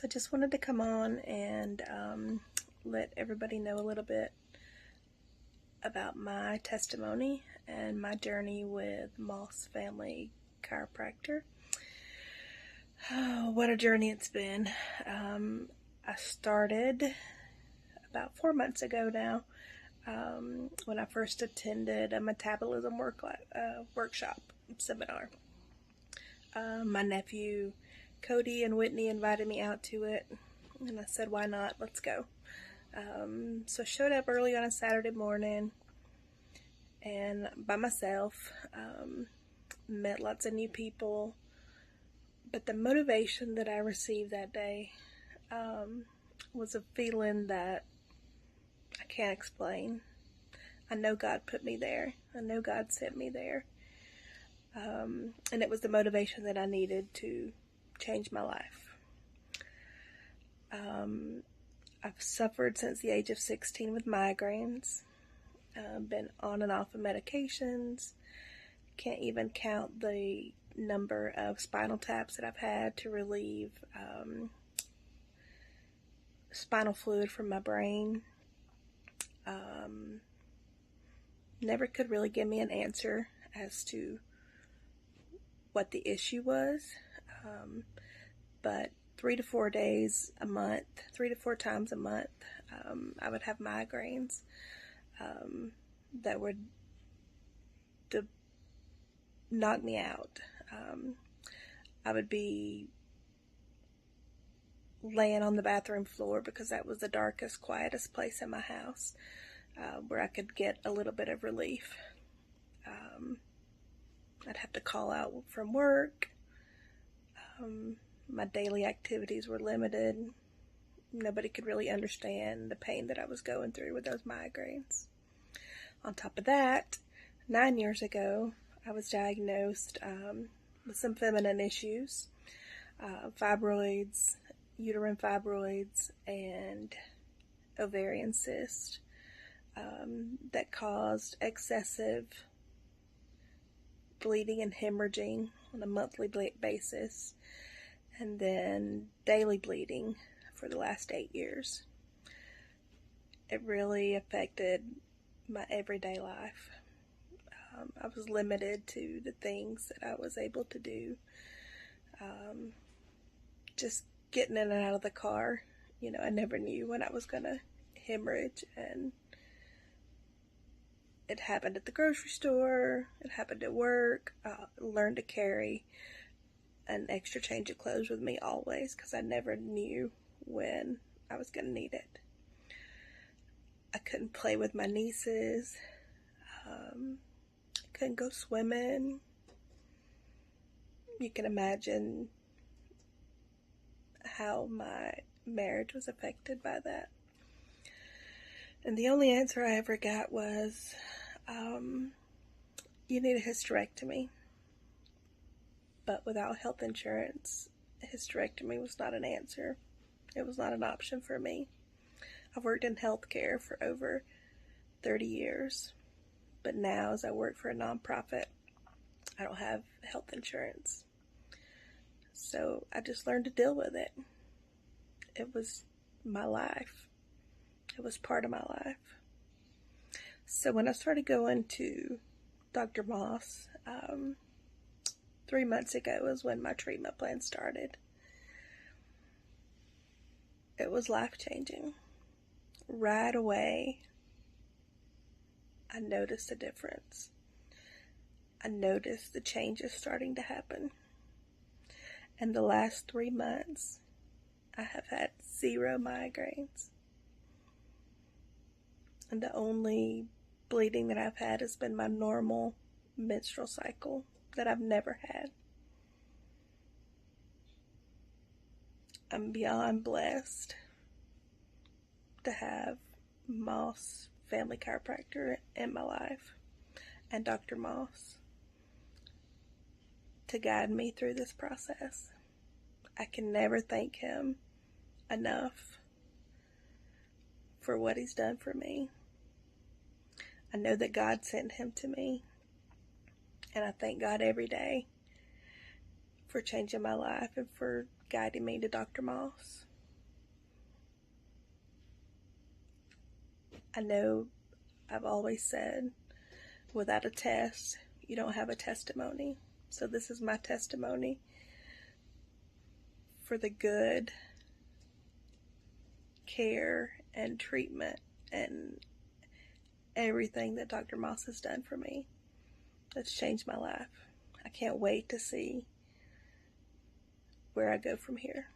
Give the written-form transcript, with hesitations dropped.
So I just wanted to come on and let everybody know a little bit about my testimony and my journey with Moss Family Chiropractor. Oh, what a journey it's been. I started about 4 months ago now when I first attended a metabolism workshop seminar. My nephew Cody and Whitney invited me out to it, and I said, why not? Let's go. So I showed up early on a Saturday morning and by myself, met lots of new people, but the motivation that I received that day was a feeling that I can't explain. I know God put me there. I know God sent me there. And it was the motivation that I needed to change my life. I've suffered since the age of 16 with migraines. Been on and off of medications. Can't even count the number of spinal taps that I've had to relieve spinal fluid from my brain. Never could really give me an answer as to what the issue was, but 3 to 4 days a month, 3 to 4 times a month, I would have migraines that would knock me out. I would be laying on the bathroom floor because that was the darkest, quietest place in my house where I could get a little bit of relief. I'd have to call out from work. My daily activities were limited. Nobody could really understand the pain that I was going through with those migraines. On top of that, 9 years ago, I was diagnosed with some feminine issues, fibroids, uterine fibroids, and ovarian cysts that caused excessive bleeding and hemorrhaging on a monthly basis, and then daily bleeding for the last 8 years. It really affected my everyday life. I was limited to the things that I was able to do. Just getting in and out of the car, I never knew when I was going to hemorrhage, and it happened at the grocery store, it happened at work. Learned to carry an extra change of clothes with me always because I never knew when I was going to need it. I couldn't play with my nieces. I couldn't go swimming. You can imagine how my marriage was affected by that. And the only answer I ever got was, you need a hysterectomy. But without health insurance, a hysterectomy was not an answer. It was not an option for me. I've worked in healthcare for over 30 years. But now, as I work for a nonprofit, I don't have health insurance. So I just learned to deal with it. It was my life. It was part of my life. So when I started going to Dr. Moss, 3 months ago is when my treatment plan started. It was life-changing. Right away, I noticed a difference. I noticed the changes starting to happen. And the last 3 months, I have had 0 migraines. And the only bleeding that I've had has been my normal menstrual cycle that I've never had. I'm beyond blessed to have Moss Family Chiropractor in my life and Dr. Moss to guide me through this process. I can never thank him enough for what he's done for me. I know that God sent him to me, and I thank God every day for changing my life and for guiding me to Dr. Moss. I know I've always said, without a test, you don't have a testimony. So this is my testimony for the good care and treatment and everything that Dr. Moss has done for me. That's changed my life. I can't wait to see where I go from here.